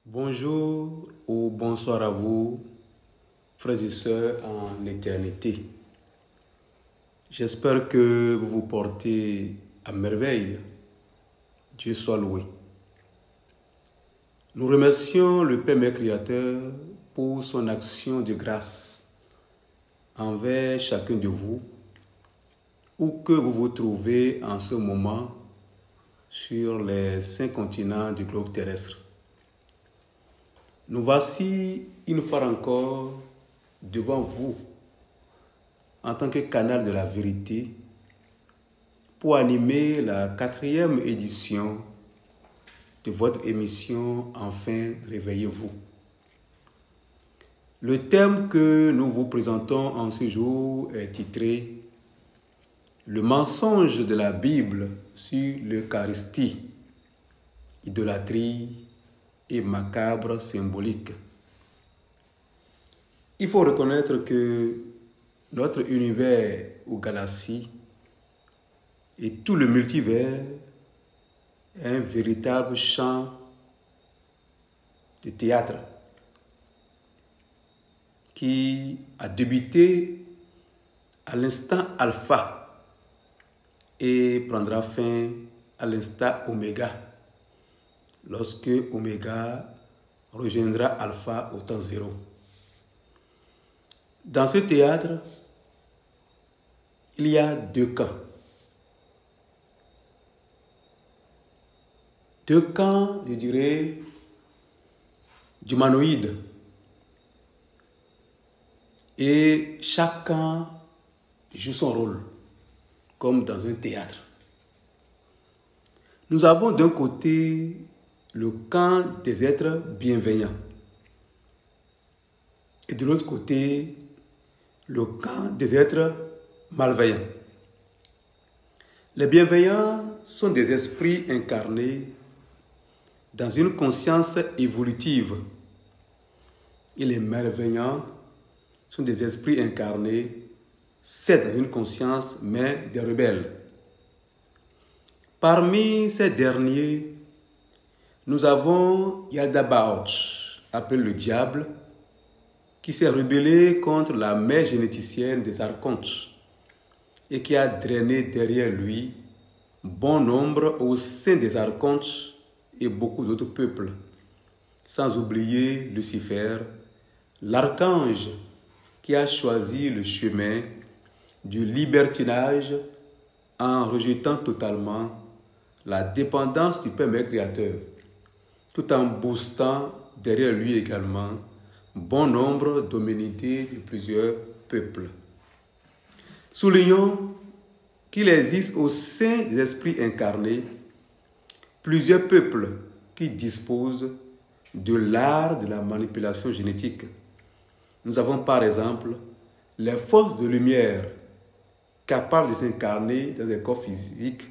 Bonjour ou bonsoir à vous, frères et sœurs en éternité. J'espère que vous vous portez à merveille. Dieu soit loué. Nous remercions le Père Mère Créateur pour son action de grâce envers chacun de vous, où que vous vous trouvez en ce moment sur les 5 continents du globe terrestre. Nous voici une fois encore devant vous en tant que canal de la vérité pour animer la 4e édition de votre émission Enfin réveillez-vous. Le thème que nous vous présentons en ce jour est titré « Le mensonge de la Bible sur l'Eucharistie, idolâtrie et macabre symbolique ». Il faut reconnaître que notre univers ou galaxie et tout le multivers est un véritable champ de théâtre qui a débuté à l'instant alpha et prendra fin à l'instant oméga, lorsque oméga rejoindra alpha au temps zéro. Dans ce théâtre, il y a 2 camps. 2 camps, je dirais, d'humanoïdes. Et chaque camp joue son rôle, comme dans un théâtre. Nous avons d'un côté le camp des êtres bienveillants. Et de l'autre côté, le camp des êtres malveillants. Les bienveillants sont des esprits incarnés dans une conscience évolutive. Et les malveillants sont des esprits incarnés, certes dans une conscience, mais des rebelles. Parmi ces derniers, nous avons Yaldabaoth, appelé le diable, qui s'est rebellé contre la mère généticienne des archontes et qui a drainé derrière lui bon nombre au sein des archontes et beaucoup d'autres peuples, sans oublier Lucifer, l'archange qui a choisi le chemin du libertinage en rejetant totalement la dépendance du Père Mère Créateur, tout en boostant derrière lui également bon nombre d'hominités de plusieurs peuples. Soulignons qu'il existe au sein des esprits incarnés plusieurs peuples qui disposent de l'art de la manipulation génétique. Nous avons par exemple les forces de lumière capables de s'incarner dans des corps physiques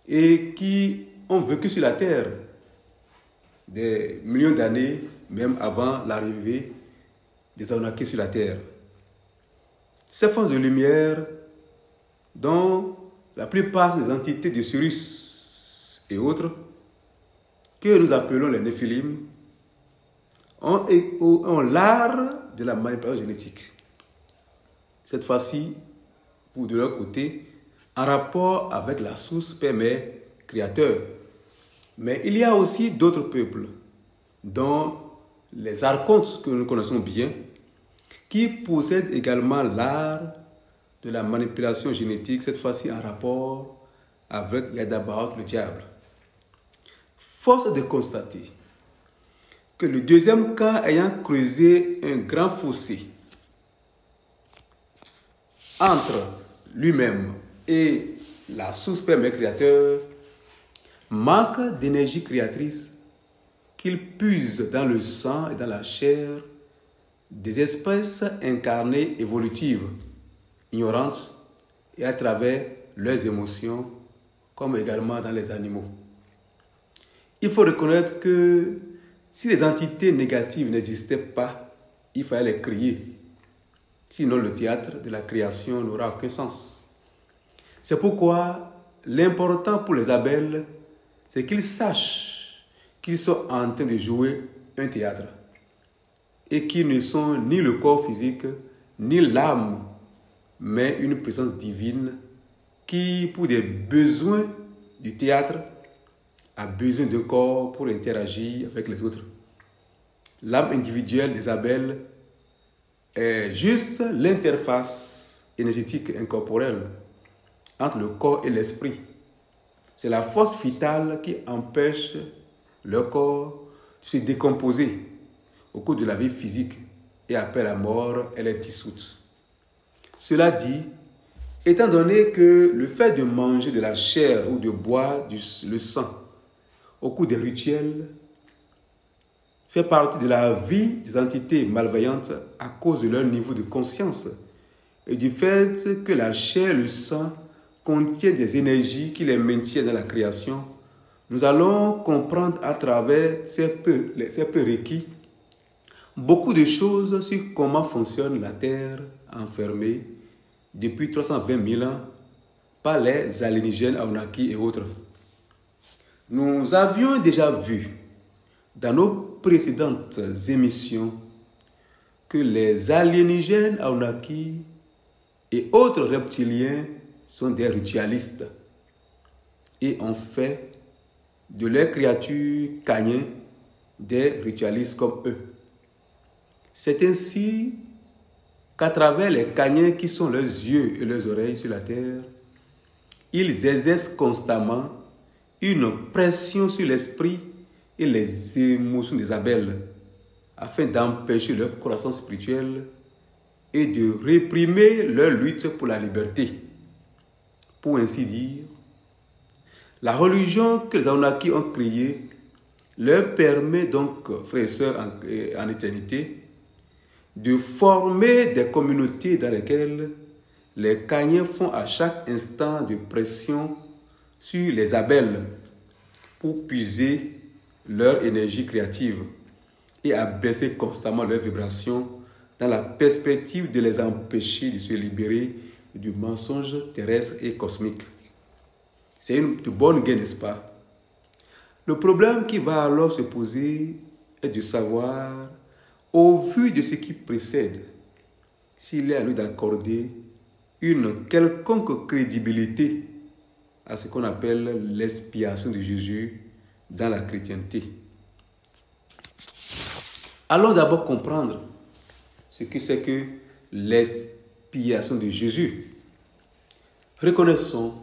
et qui ont vécu sur la Terre des millions d'années, même avant l'arrivée des Anunnakis sur la Terre. Ces forces de lumière, dont la plupart des entités de Sirius et autres, que nous appelons les Néphilim, ont l'art de la manipulation génétique. Cette fois-ci, pour de leur côté, en rapport avec la source Père Mère Créateur. Mais il y a aussi d'autres peuples, dont les archontes que nous connaissons bien, qui possèdent également l'art de la manipulation génétique, cette fois-ci en rapport avec Yaldabaoth, le diable. Force est de constater que le deuxième camp ayant creusé un grand fossé entre lui-même et la source Père Mère Créateur manque d'énergie créatrice qu'il puise dans le sang et dans la chair des espèces incarnées évolutives, ignorantes et à travers leurs émotions, comme également dans les animaux. Il faut reconnaître que si les entités négatives n'existaient pas, il fallait les créer. Sinon, le théâtre de la création n'aura aucun sens. C'est pourquoi l'important pour les Abel, c'est qu'ils sachent qu'ils sont en train de jouer un théâtre et qui ne sont ni le corps physique, ni l'âme, mais une présence divine qui, pour des besoins du théâtre, a besoin d'un corps pour interagir avec les autres. L'âme individuelle d'Isabelle est juste l'interface énergétique incorporelle entre le corps et l'esprit. C'est la force vitale qui empêche le corps de se décomposer au cours de la vie physique et après la mort, elle est dissoute. Cela dit, étant donné que le fait de manger de la chair ou de boire le sang au cours des rituels fait partie de la vie des entités malveillantes à cause de leur niveau de conscience et du fait que la chair et le sang contiennent des énergies qui les maintiennent dans la création, nous allons comprendre à travers ces prérequis beaucoup de choses sur comment fonctionne la Terre enfermée depuis 320 000 ans par les alienígènes, Anunnaki et autres. Nous avions déjà vu dans nos précédentes émissions que les alienígènes, Anunnaki et autres reptiliens sont des ritualistes et ont fait de leurs créatures Kanyens des ritualistes comme eux. C'est ainsi qu'à travers les Kanyens qui sont leurs yeux et leurs oreilles sur la terre, ils exercent constamment une pression sur l'esprit et les émotions des Abel afin d'empêcher leur croissance spirituelle et de réprimer leur lutte pour la liberté. Pour ainsi dire, la religion que les Anunnaki ont créée leur permet donc, frères et sœurs en éternité, de former des communautés dans lesquelles les Kanyens font à chaque instant de pression sur les Abel pour puiser leur énergie créative et abaisser constamment leurs vibrations dans la perspective de les empêcher de se libérer du mensonge terrestre et cosmique. C'est une bonne guerre, n'est-ce pas? Le problème qui va alors se poser est de savoir, au vu de ce qui précède, s'il est à lui d'accorder une quelconque crédibilité à ce qu'on appelle l'expiation de Jésus dans la chrétienté. Allons d'abord comprendre ce que c'est que l'expiation de Jésus. Reconnaissons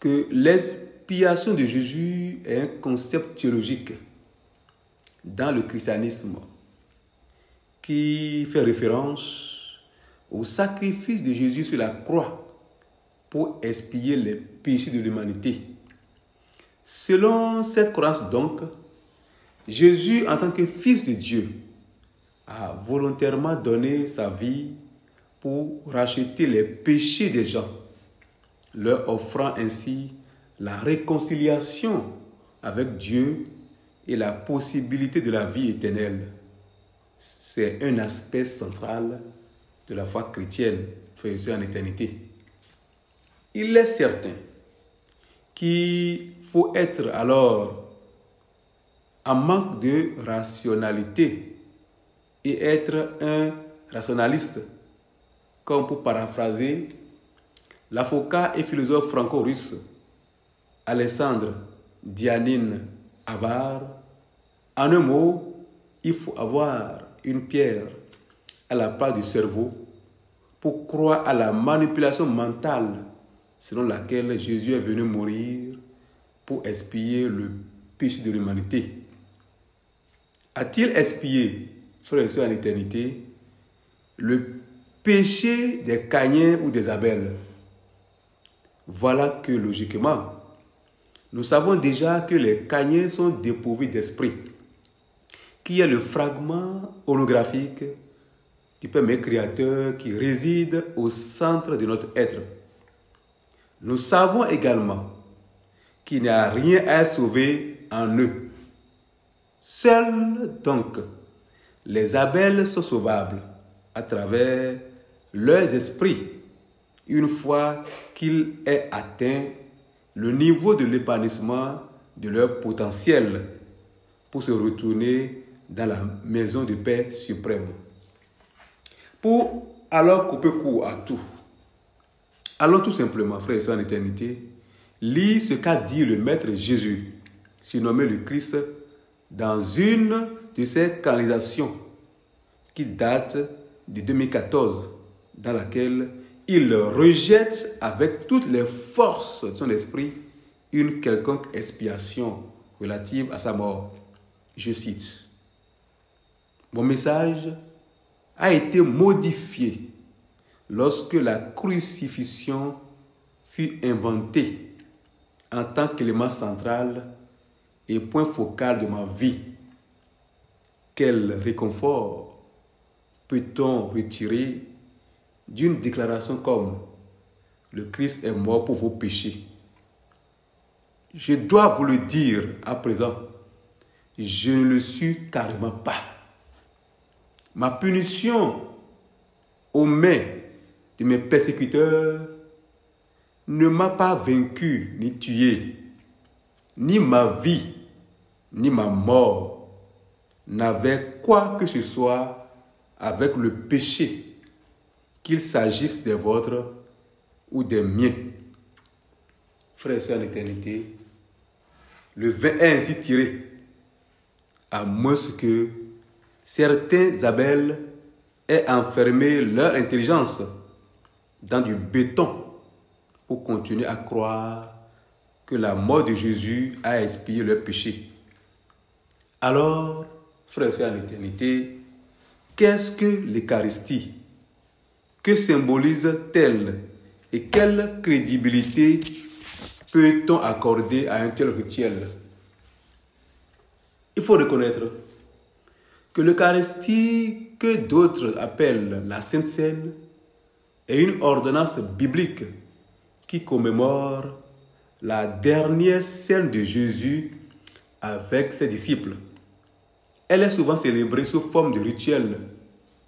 que l'expiation de Jésus est un concept théologique dans le christianisme qui fait référence au sacrifice de Jésus sur la croix pour expier les péchés de l'humanité. Selon cette croyance donc, Jésus, en tant que Fils de Dieu, a volontairement donné sa vie pour racheter les péchés des gens, leur offrant ainsi la réconciliation avec Dieu et la possibilité de la vie éternelle. C'est un aspect central de la foi chrétienne, frères et sœurs en éternité. Il est certain qu'il faut être alors en manque de rationalité et être un rationaliste, comme pour paraphraser l'avocat et philosophe franco-russe Alexandre Dianine Avar. En un mot, il faut avoir une pierre à la place du cerveau pour croire à la manipulation mentale selon laquelle Jésus est venu mourir pour expier le péché de l'humanité. A-t-il expié, frères et sœurs en éternité, le péché des Kanyens ou des Abel? Voilà que logiquement, nous savons déjà que les Kanyens sont dépourvus d'esprit, qui est le fragment holographique du Père Créateur qui réside au centre de notre être. Nous savons également qu'il n'y a rien à sauver en eux. Seuls donc les Abel sont sauvables à travers leurs esprits une fois qu'il est atteint le niveau de l'épanouissement de leur potentiel pour se retourner dans la maison du Père suprême. Pour alors couper court à tout, allons tout simplement, frères et sœurs en éternité, lire ce qu'a dit le Maître Jésus, surnommé le Christ, dans une de ses canalisations qui date de 2014, dans laquelle il rejette avec toutes les forces de son esprit une quelconque expiation relative à sa mort. Je cite, « Mon message a été modifié lorsque la crucifixion fut inventée en tant qu'élément central et point focal de ma vie. Quel réconfort peut-on retirer d'une déclaration comme « Le Christ est mort pour vos péchés ». Je dois vous le dire à présent, je ne le suis carrément pas. Ma punition aux mains de mes persécuteurs ne m'a pas vaincu ni tué, ni ma vie, ni ma mort n'avaient quoi que ce soit avec le péché, qu'il s'agisse des vôtres ou des miens. Frères et sœurs en éternité, le vin est ainsi tiré, à moins que certains Abel aient enfermé leur intelligence dans du béton pour continuer à croire que la mort de Jésus a expié leurs péchés. Alors, frères et sœurs en éternité, qu'est-ce que l'Eucharistie? Que symbolise-t-elle et quelle crédibilité peut-on accorder à un tel rituel? Il faut reconnaître que l'Eucharistie, que d'autres appellent la Sainte Seine, est une ordonnance biblique qui commémore la dernière scène de Jésus avec ses disciples. Elle est souvent célébrée sous forme de rituel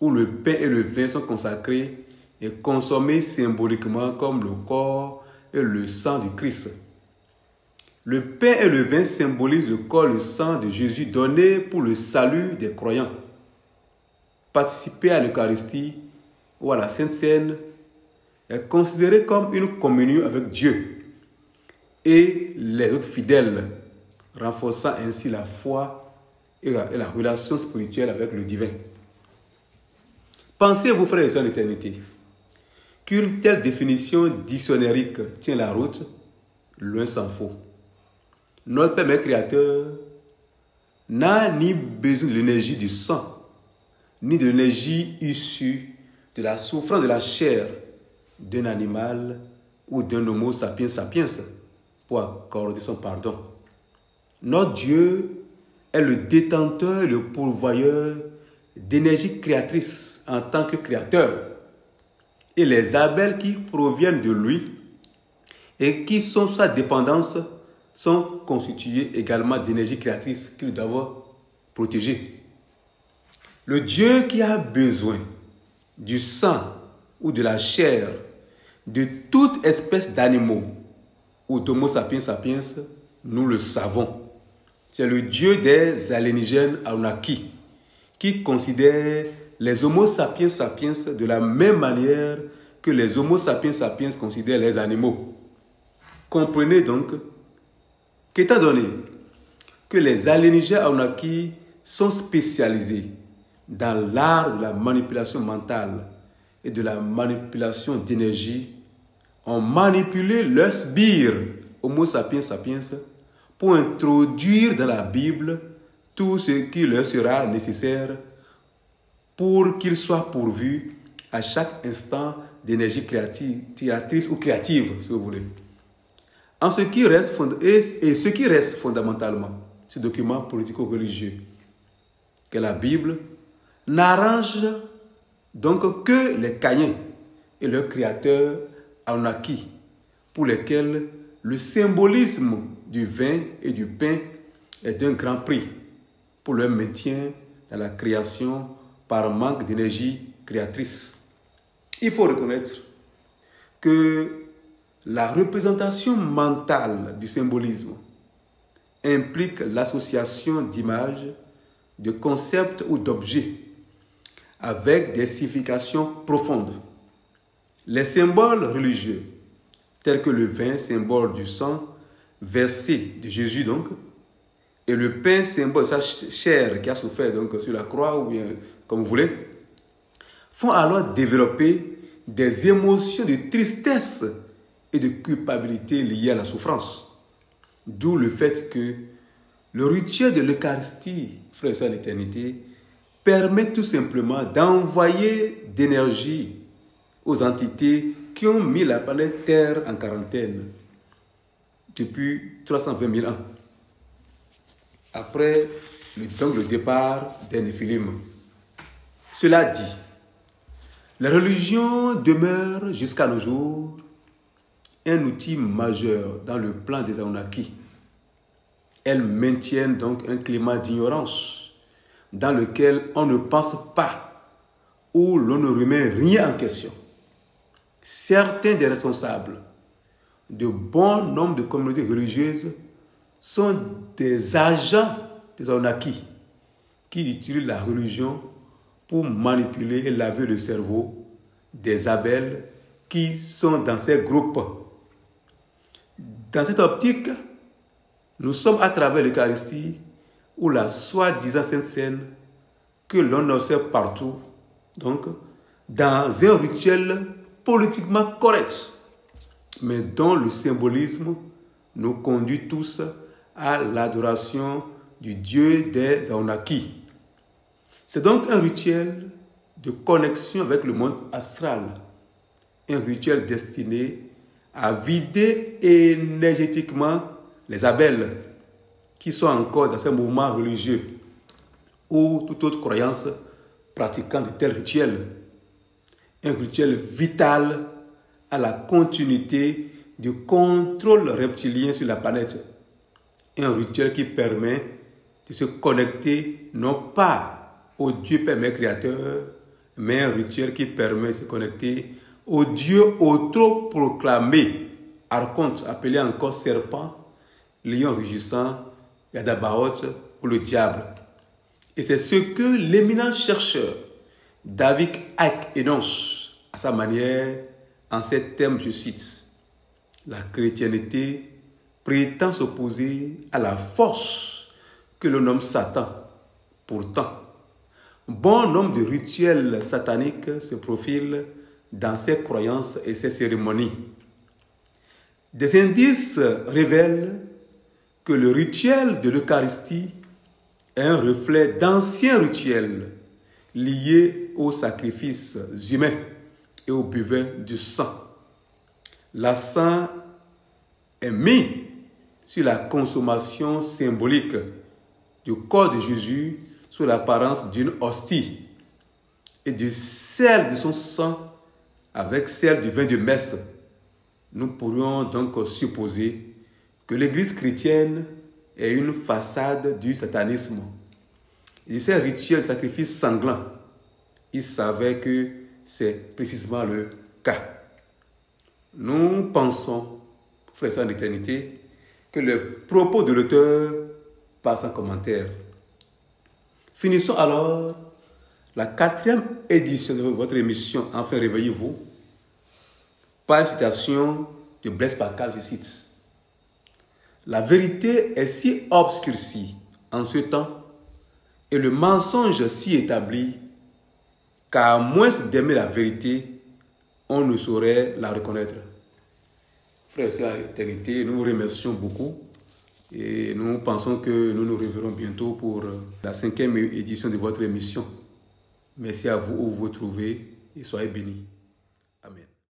où le pain et le vin sont consacrés et consommés symboliquement comme le corps et le sang du Christ. Le pain et le vin symbolisent le corps et le sang de Jésus donné pour le salut des croyants. Participer à l'Eucharistie ou à la Sainte Seine est considéré comme une communion avec Dieu et les autres fidèles, renforçant ainsi la foi et la relation spirituelle avec le divin. Pensez-vous, frères et sœurs d'éternité, qu'une telle définition dictionnérique tient la route? Loin s'en faut. Notre Père Mère Créateur n'a ni besoin de l'énergie du sang, ni de l'énergie issue de la souffrance de la chair d'un animal ou d'un homo sapiens sapiens pour accorder son pardon. Notre Dieu est le détenteur et le pourvoyeur d'énergie créatrice en tant que créateur. Et les Abel qui proviennent de lui et qui sont sous sa dépendance sont constitués également d'énergie créatrice qu'il doit protéger. Le Dieu qui a besoin du sang ou de la chair de toute espèce d'animaux ou d'homo sapiens sapiens, nous le savons. C'est le Dieu des allénigènes Anunnaki qui considère les homo sapiens sapiens de la même manière que les homo sapiens sapiens considèrent les animaux. Comprenez donc qu'étant donné que les allénigènes Anunnaki sont spécialisés dans l'art de la manipulation mentale et de la manipulation d'énergie, ont manipulé leurs sbires homo sapiens sapiens pour introduire dans la Bible tout ce qui leur sera nécessaire pour qu'ils soient pourvus à chaque instant d'énergie créatrice ou créative, si vous voulez. Ce qui reste fondamentalement, ce document politico-religieux, que la Bible n'arrange donc que les Caïens et leurs créateurs Anunnaki, pour lesquels le symbolisme du vin et du pain est d'un grand prix pour leur maintien dans la création par manque d'énergie créatrice. Il faut reconnaître que la représentation mentale du symbolisme implique l'association d'images de concepts ou d'objets avec des significations profondes. Les symboles religieux, tels que le vin, symbole du sang versé de Jésus donc, et le pain, symbole de sa chair qui a souffert donc sur la croix ou bien comme vous voulez, font alors développer des émotions de tristesse et de culpabilité liées à la souffrance. D'où le fait que le rituel de l'Eucharistie, frères et sœurs d'éternité, permet tout simplement d'envoyer d'énergie aux entités qui ont mis la planète Terre en quarantaine depuis 320 000 ans, après le départ des Néphilim. Cela dit, la religion demeure jusqu'à nos jours un outil majeur dans le plan des Anunnaki. Elles maintiennent donc un climat d'ignorance dans lequel on ne pense pas ou l'on ne remet rien en question. Certains des responsables de bon nombre de communautés religieuses sont des agents des Anunnaki qui utilisent la religion pour manipuler et laver le cerveau des Abels qui sont dans ces groupes. Dans cette optique, nous sommes à travers l'Eucharistie ou la soi-disant Sainte Seine que l'on observe partout, donc dans un rituel politiquement correct, mais dont le symbolisme nous conduit tous à l'adoration du Dieu des Anunnaki. C'est donc un rituel de connexion avec le monde astral, un rituel destiné à vider énergétiquement les Abels qui sont encore dans ce mouvement religieux ou toute autre croyance pratiquant de tels rituels. Un rituel vital à la continuité du contrôle reptilien sur la planète. Un rituel qui permet de se connecter non pas au Dieu Père Mère Créateur, mais un rituel qui permet de se connecter au Dieu autoproclamé, archonte, appelé encore serpent, lion rugissant, Yaldabaoth ou le diable. Et c'est ce que l'éminent chercheur David Icke énonce à sa manière en ces termes, je cite: la chrétienté prétend s'opposer à la force que l'on nomme Satan. Pourtant, bon nombre de rituels sataniques se profilent dans ses croyances et ses cérémonies. Des indices révèlent que le rituel de l'Eucharistie est un reflet d'anciens rituels liés aux sacrifices humains et au buvain du sang. L'accent est mis sur la consommation symbolique du corps de Jésus sous l'apparence d'une hostie et du sel de son sang avec celle du vin de messe. Nous pourrions donc supposer que l'Église chrétienne est une façade du satanisme. Et ces rituels de sacrifice sanglants, il savait que c'est précisément le cas. Nous pensons, frères et sœurs d'éternité, que le propos de l'auteur passe en commentaire. Finissons alors la 4e édition de votre émission « Enfin réveillez-vous » par une citation de Blaise Pascal, je cite: « La vérité est si obscurcie en ce temps et le mensonge si établi qu'à moins d'aimer la vérité, on ne saurait la reconnaître. » Frères et sœurs d'éternité, nous vous remercions beaucoup et nous pensons que nous nous reverrons bientôt pour la 5e édition de votre émission. Merci à vous où vous vous trouvez et soyez bénis. Amen.